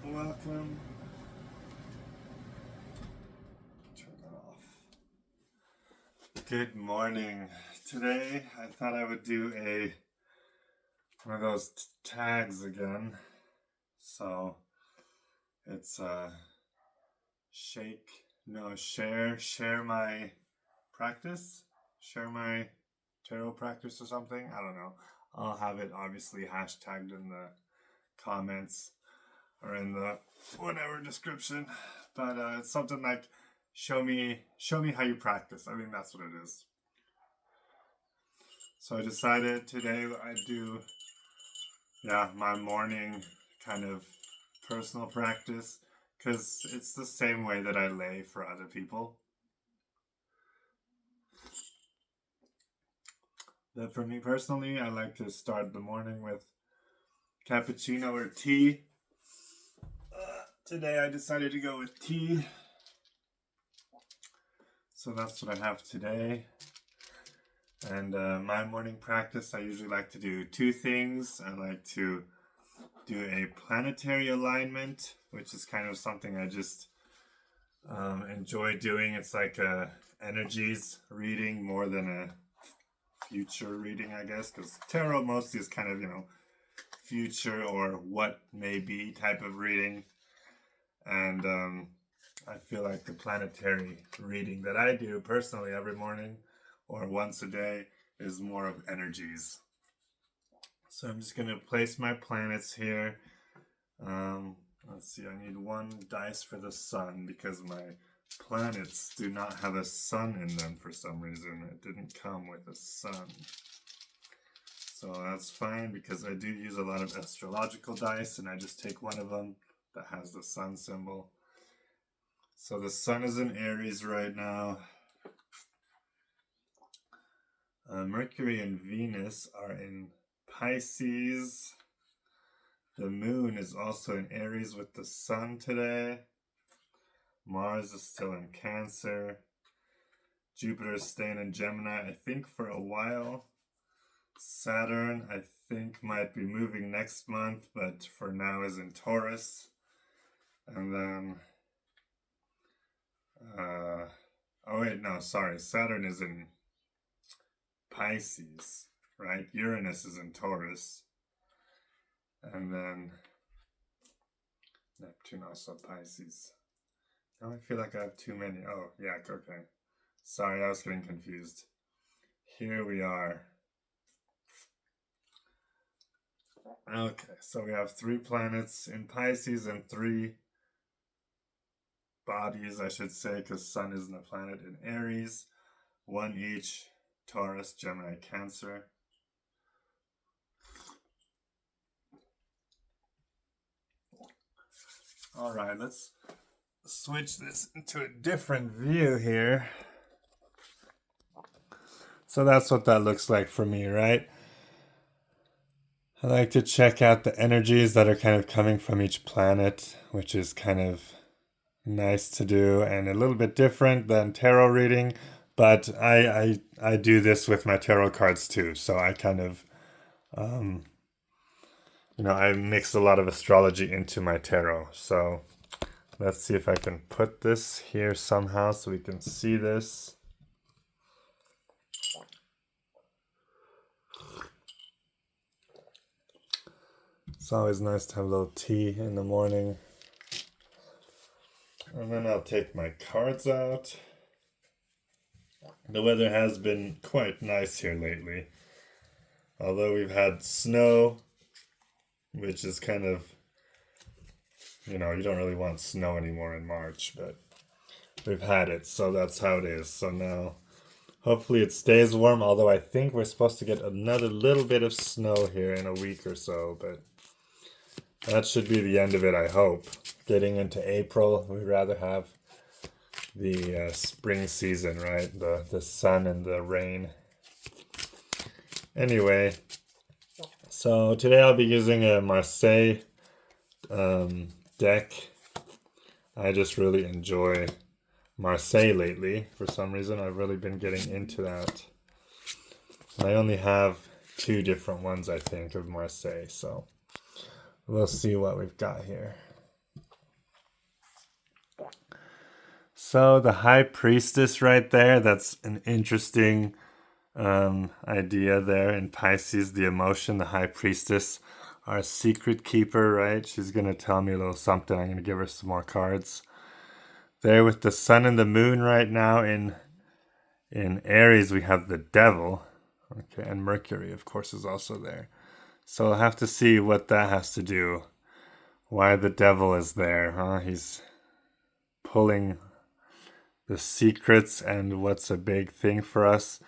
Welcome. Turn that off. Good morning. Today I thought I would do one of those tags again. So it's share my practice, share my tarot practice or something. I don't know. I'll have it obviously hashtagged in the comments or in the whatever description, but it's something like show me how you practice. I mean, that's what it is. So I decided today I do my morning kind of personal practice, because it's the same way that I lay for other people. But for me personally, I like to start the morning with cappuccino or tea. Today I decided to go with tea. So that's what I have today. And my morning practice, I usually like to do two things. I like to do a planetary alignment, which is kind of something I just enjoy doing. It's like a energies reading more than a future reading, I guess, because tarot mostly is kind of, future or what may be type of reading. And I feel like the planetary reading that I do personally every morning or once a day is more of energies. So I'm just going to place my planets here. Let's see, I need one dice for the sun because my planets do not have a sun in them for some reason. It didn't come with a sun. So that's fine because I do use a lot of astrological dice, and I just take one of them that has the sun symbol. So the sun is in Aries right now. Mercury and Venus are in Pisces. The moon is also in Aries with the sun today. Mars is still in Cancer. Jupiter is staying in Gemini, I think, for a while. Saturn, I think, might be moving next month, but for now is in Taurus. And then, Saturn is in Pisces, right? Uranus is in Taurus. And then Neptune also Pisces. Now I feel like I have too many. Oh, yeah, okay. Sorry, I was getting confused. Here we are. Okay, so we have 3 planets in Pisces and 3 bodies, I should say, because Sun isn't a planet, in Aries. 1 each, Taurus, Gemini, Cancer. All right, let's switch this into a different view here. So that's what that looks like for me, right? I like to check out the energies that are kind of coming from each planet, which is kind of nice to do and a little bit different than tarot reading. But I do this with my tarot cards too. So I kind of, I mix a lot of astrology into my tarot. So let's see if I can put this here somehow so we can see this. It's always nice to have a little tea in the morning. And then I'll take my cards out. The weather has been quite nice here lately. Although we've had snow, which is kind of, you don't really want snow anymore in March, but we've had it, so that's how it is. So now, hopefully it stays warm, although I think we're supposed to get another little bit of snow here in a week or so, but that should be the end of it, I hope. Getting into April, we'd rather have the spring season, right? The sun and the rain. Anyway, so today I'll be using a Marseille deck. I just really enjoy Marseille lately. For some reason, I've really been getting into that. And I only have 2 different ones, I think, of Marseille, so we'll see what we've got here. So the high priestess right there, that's an interesting idea there in Pisces, the emotion, the high priestess, our secret keeper, right? She's going to tell me a little something. I'm going to give her some more cards. There with the sun and the moon right now in Aries, we have the devil. Okay, and Mercury, of course, is also there. So I'll have to see what that has to do. Why the devil is there, huh? He's pulling the secrets and what's a big thing for us.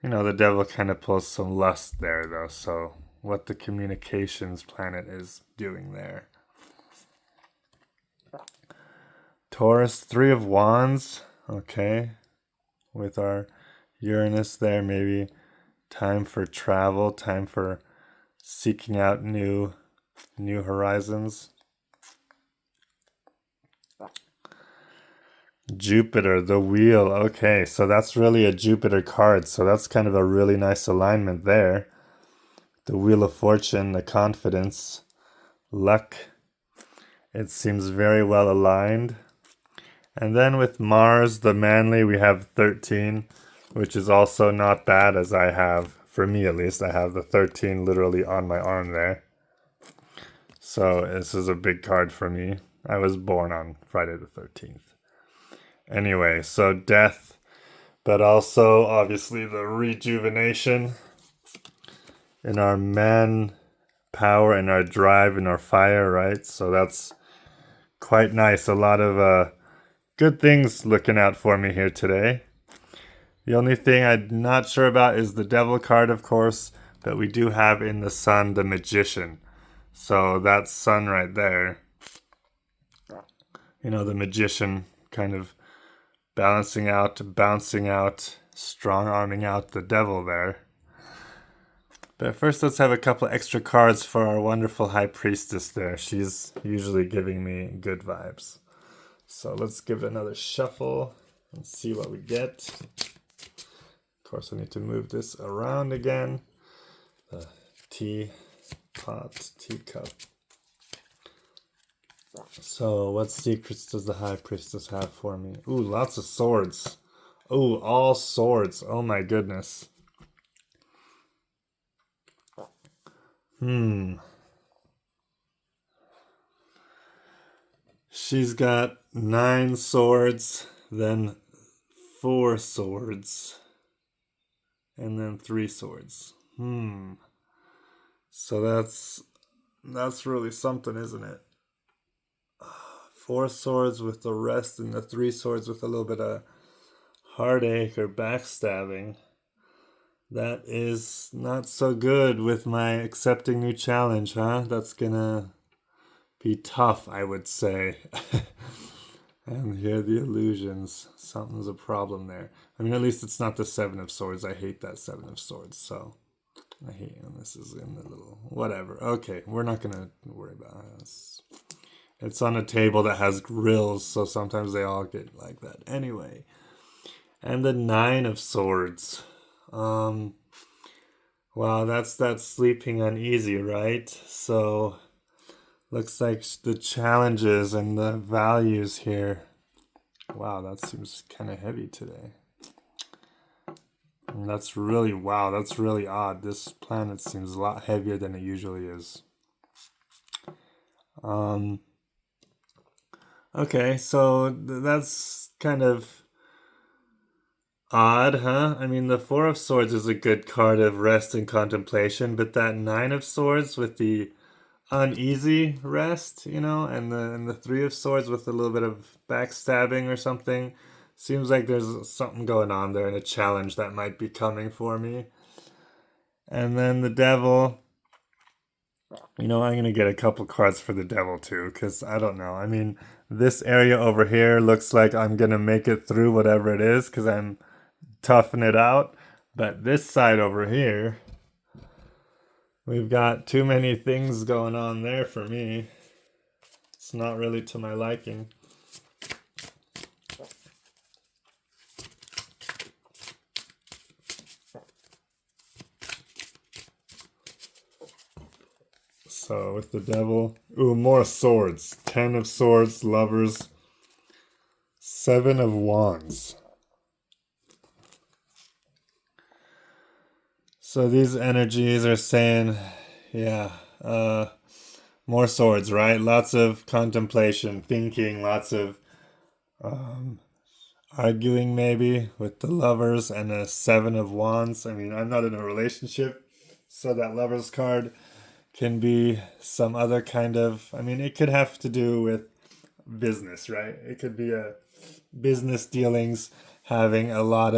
You know, the devil kind of pulls some lust there, though. So what the communications planet is doing there. Taurus, 3 of Wands. Okay. With our Uranus there, maybe time for travel, time for seeking out new horizons. Jupiter, the wheel. Okay, so that's really a Jupiter card. So that's kind of a really nice alignment there. The Wheel of Fortune, the confidence, luck. It seems very well aligned. And then with Mars, the manly, we have 13, which is also not bad, as I have, for me at least, I have the 13 literally on my arm there. So this is a big card for me. I was born on Friday the 13th. Anyway, so death, but also obviously the rejuvenation in our man power and our drive and our fire, right? So that's quite nice. A lot of good things looking out for me here today. The only thing I'm not sure about is the devil card, of course, but we do have in the sun the magician. So that's sun right there. You know, the magician kind of balancing out, bouncing out, strong arming out the devil there. But first, let's have a couple extra cards for our wonderful high priestess there. She's usually giving me good vibes. So let's give it another shuffle and see what we get. Of course, I need to move this around again. The teapot, teacup. So what secrets does the high priestess have for me? Ooh, lots of swords. Ooh, all swords. Oh my goodness. She's got 9 swords, then 4 swords, and then 3 swords. So that's really something, isn't it? 4 swords with the rest, and the 3 swords with a little bit of heartache or backstabbing. That is not so good with my accepting new challenge, huh? That's gonna be tough, I would say. And here are the illusions. Something's a problem there. I mean, at least it's not the 7 of Swords. I hate that 7 of Swords, so I hate when this is in the little whatever. Okay, we're not gonna worry about this. It's on a table that has grills, so sometimes they all get like that. Anyway, and the 9 of Swords. Wow, that's that sleeping uneasy, right? So looks like the challenges and the values here. Wow, that seems kind of heavy today. And that's really, wow, that's really odd. This planet seems a lot heavier than it usually is. Okay, so that's kind of odd, huh? I mean, the 4 of Swords is a good card of rest and contemplation, but that 9 of Swords with the uneasy rest, you know, and the 3 of Swords with a little bit of backstabbing or something, seems like there's something going on there and a challenge that might be coming for me. And then the devil, you know, I'm gonna get a couple cards for the devil too, because I don't know. I mean, this area over here looks like I'm gonna make it through whatever it is because I'm toughing it out. But this side over here, we've got too many things going on there for me. It's not really to my liking. So with the devil, ooh, more swords. 10 of Swords, lovers. Seven of Wands. So these energies are saying, yeah, more swords, right? Lots of contemplation, thinking, lots of arguing maybe with the lovers and a seven of wands. I mean, I'm not in a relationship, so that lovers card can be some other kind of, I mean, it could have to do with business, right? It could be a business dealings, having um, a lot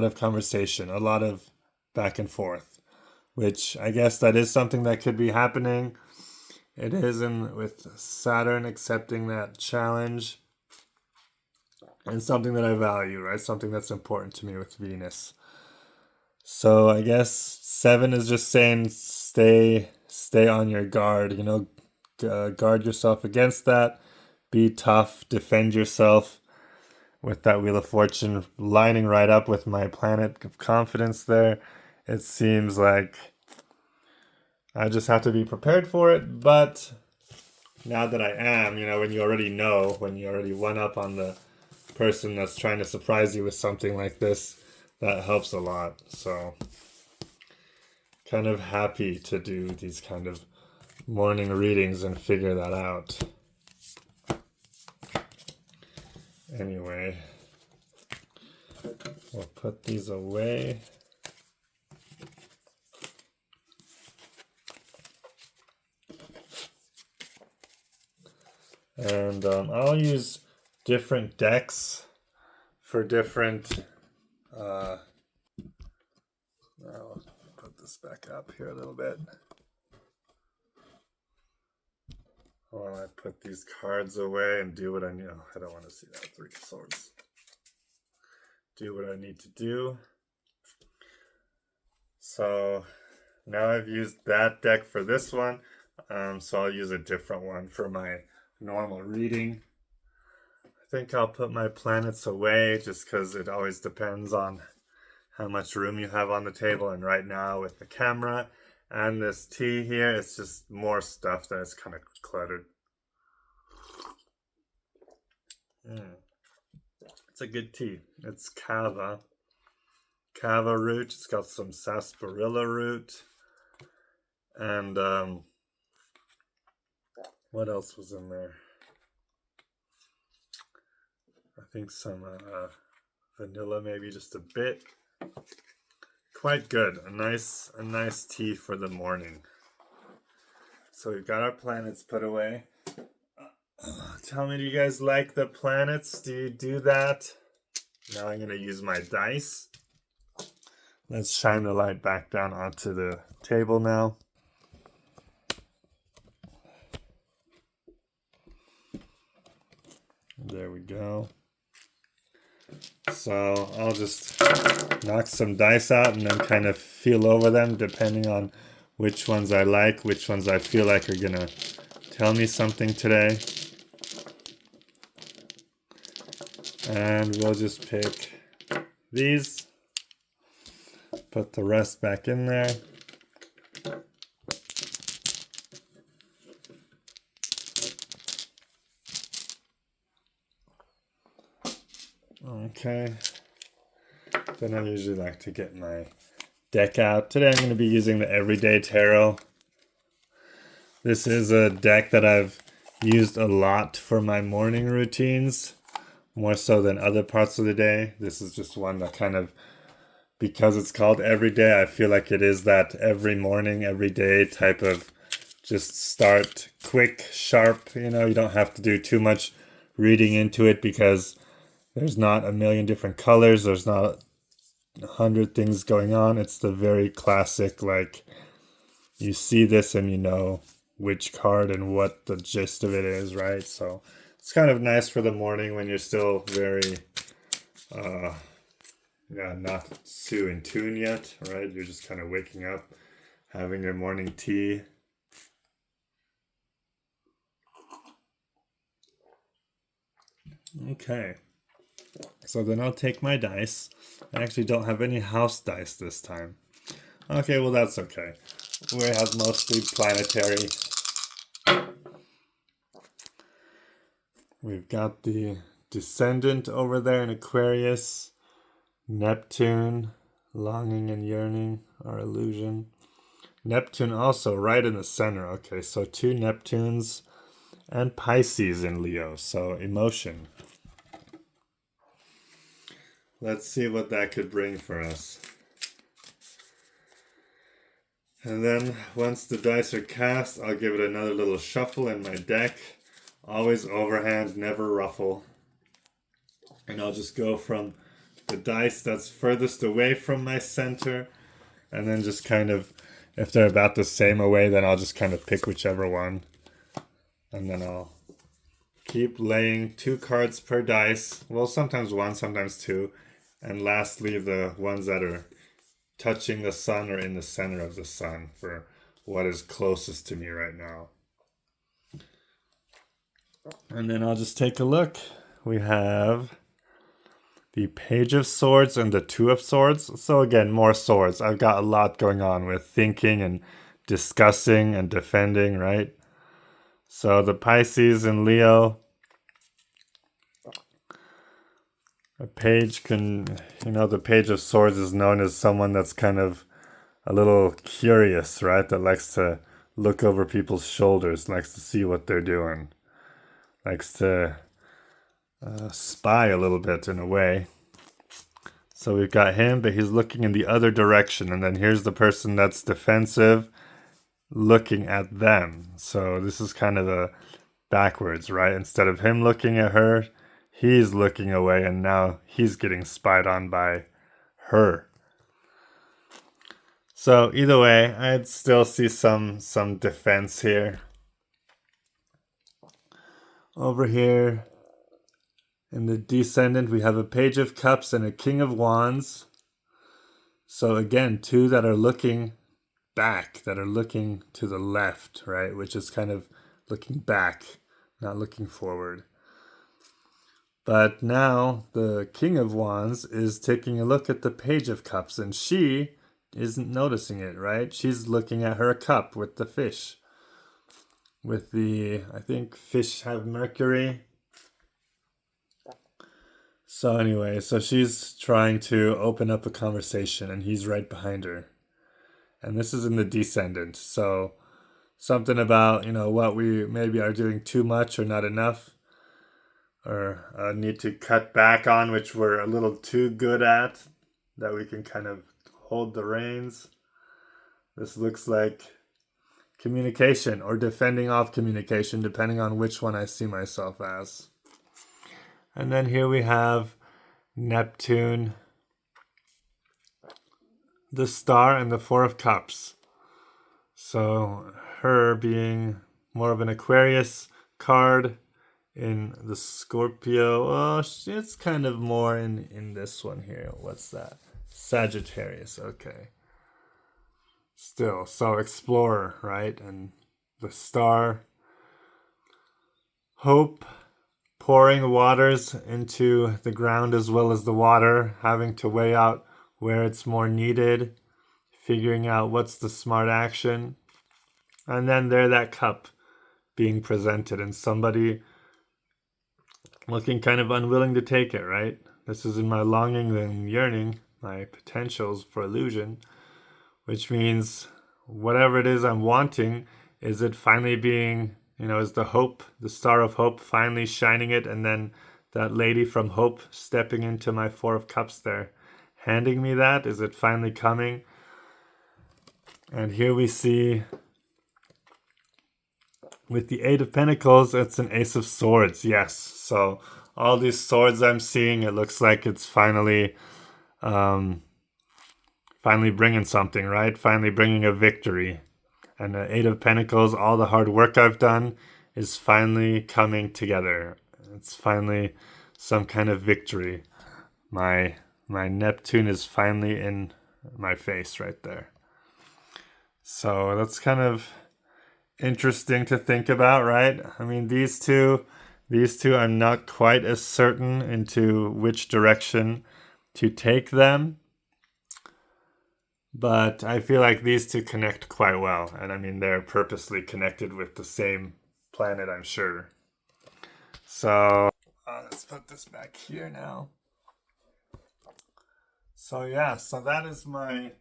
of conversation, a lot of back and forth, which I guess that is something that could be happening. It is in with Saturn accepting that challenge, and something that I value, right? Something that's important to me with Venus. So I guess seven is just saying stay on your guard, guard yourself against that. Be tough, defend yourself, with that Wheel of Fortune lining right up with my planet of confidence there. It seems like I just have to be prepared for it, but now that I am, when you already know, when you already one up on the person that's trying to surprise you with something like this, that helps a lot. So kind of happy to do these kind of morning readings and figure that out. Anyway, we'll put these away. And I'll use different decks for different. I'll put this back up here a little bit. While I put these cards away and do what I need. Oh, I don't want to see that. Three of Swords. Do what I need to do. So now I've used that deck for this one. So I'll use a different one for my normal reading. I think I'll put my planets away just because it always depends on how much room you have on the table. And right now with the camera and this tea here, it's just more stuff that is kind of cluttered. It's a good tea. It's kava root. It's got some sarsaparilla root. And what else was in there? I think some vanilla, maybe just a bit. Quite good. A nice tea for the morning. So we've got our planets put away. Tell me, do you guys like the planets? Do you do that? Now I'm going to use my dice. Let's shine the light back down onto the table now. There we go. So I'll just knock some dice out and then kind of feel over them depending on which ones I like, which ones I feel like are gonna tell me something today. And we'll just pick these, put the rest back in there. Okay, then I usually like to get my deck out. Today I'm going to be using the Everyday Tarot. This is a deck that I've used a lot for my morning routines, more so than other parts of the day. This is just one that kind of, because it's called Everyday, I feel like it is that every morning, every day type of just start quick, sharp. You don't have to do too much reading into it because there's not a million different colors. There's not 100 things going on. It's the very classic, like, you see this and you know which card and what the gist of it is, right? So it's kind of nice for the morning when you're still very, not too in tune yet, right? You're just kind of waking up, having your morning tea. Okay. So then I'll take my dice. I actually don't have any house dice this time. Okay, well that's okay. We have mostly planetary. We've got the descendant over there in Aquarius, Neptune, longing and yearning, or illusion. Neptune also right in the center. Okay, so 2 Neptunes and Pisces in Leo, so emotion. Let's see what that could bring for us. And then once the dice are cast, I'll give it another little shuffle in my deck. Always overhand, never ruffle. And I'll just go from the dice that's furthest away from my center, and then just kind of, if they're about the same away, then I'll just kind of pick whichever one. And then I'll keep laying 2 cards per dice. Well, sometimes 1, sometimes 2. And lastly, the ones that are touching the sun or in the center of the sun for what is closest to me right now. And then I'll just take a look. We have the Page of Swords and the 2 of Swords. So again, more swords. I've got a lot going on with thinking and discussing and defending, right? So the Pisces and Leo, a page can, the Page of Swords is known as someone that's kind of a little curious, right? That likes to look over people's shoulders, likes to see what they're doing, likes to spy a little bit in a way. So we've got him, but he's looking in the other direction. And then here's the person that's defensive, looking at them. So this is kind of a backwards, right? Instead of him looking at her, he's looking away, and now he's getting spied on by her. So either way, I'd still see some defense here. Over here in the descendant, we have a Page of Cups and a King of Wands. So again, 2 that are looking back, that are looking to the left, right? Which is kind of looking back, not looking forward. But now the King of Wands is taking a look at the Page of Cups, and she isn't noticing it, right? She's looking at her cup with the fish. With the, I think fish have Mercury. So anyway, so she's trying to open up a conversation, and he's right behind her. And this is in the descendant. So something about, what we maybe are doing too much or not enough, or need to cut back on, which we're a little too good at, that we can kind of hold the reins. This looks like communication or defending off communication, depending on which one I see myself as. And then here we have Neptune, the Star, and the 4 of Cups. So her being more of an Aquarius card in the Scorpio. Oh, it's kind of more in this one here. What's that? Sagittarius. Okay. Still, so explorer, right? And the Star, hope, pouring waters into the ground as well as the water, having to weigh out where it's more needed, figuring out what's the smart action. And then there, that cup being presented, and somebody looking kind of unwilling to take it, right? This is in my longing and yearning, my potentials for illusion, which means whatever it is I'm wanting, is it finally being, is the hope, the star of hope finally shining it, and then that lady from hope stepping into my 4 of Cups there, handing me that? Is it finally coming? And here we see with the 8 of Pentacles, it's an Ace of Swords, yes. So all these swords I'm seeing, it looks like it's finally bringing something, right? Finally bringing a victory. And the 8 of Pentacles, all the hard work I've done is finally coming together. It's finally some kind of victory. My Neptune is finally in my face right there. So that's kind of interesting to think about, right? I mean, these two, I'm not quite as certain into which direction to take them. But I feel like these two connect quite well. And I mean, they're purposely connected with the same planet, I'm sure. So let's put this back here now. So yeah, so that is my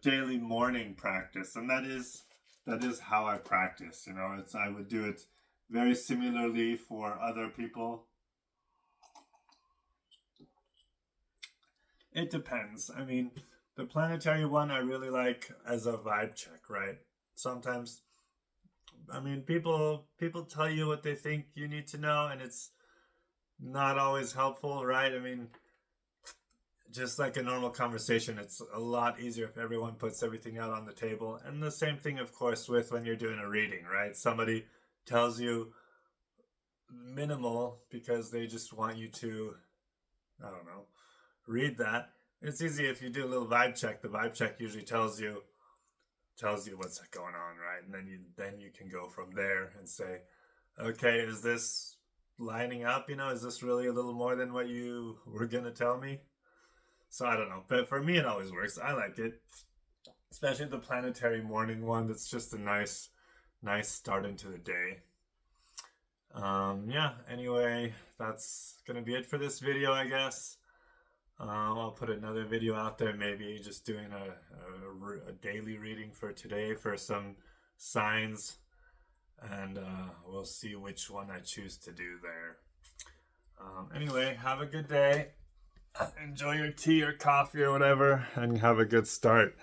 daily morning practice, and that is how I practice. You know, it's I would do it very similarly for other people. It depends. I mean, the planetary one I really like as a vibe check, right? Sometimes, I mean, people tell you what they think you need to know, and it's not always helpful, right? I mean, just like a normal conversation, it's a lot easier if everyone puts everything out on the table. And the same thing, of course, with when you're doing a reading, right? Somebody tells you minimal because they just want you to, I don't know, read that. It's easy if you do a little vibe check. The vibe check usually tells you what's going on, right? And then you can go from there and say, okay, is this lining up? You know, is this really a little more than what you were gonna tell me? So I don't know, but for me, it always works. I like it, especially the planetary morning one. That's just a nice start into the day. Yeah. Anyway, that's gonna be it for this video, I guess. I'll put another video out there, maybe just doing a daily reading for today for some signs, and we'll see which one I choose to do there. Anyway, have a good day. Enjoy your tea or coffee or whatever, and have a good start.